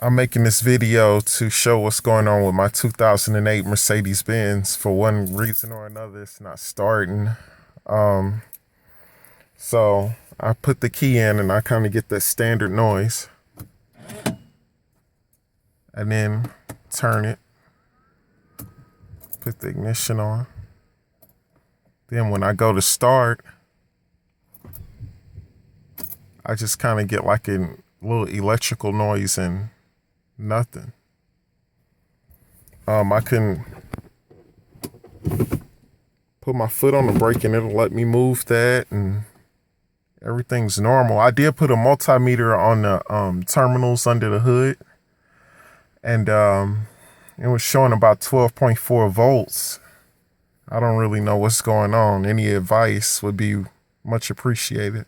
I'm making this video to show what's going on with my 2008 Mercedes-Benz. For one reason or another, it's not starting. Um, so I put the key in and I kind of get that standard noise. And then turn it, put the ignition on. Then when I go to start, I just kind of get like a little electrical noise and nothing. I can put my foot on the brake and it'll let me move that and everything's normal. I did put a multimeter on the terminals under the hood, and it was showing about 12.4 volts. I don't really know what's going on. Any advice would be much appreciated.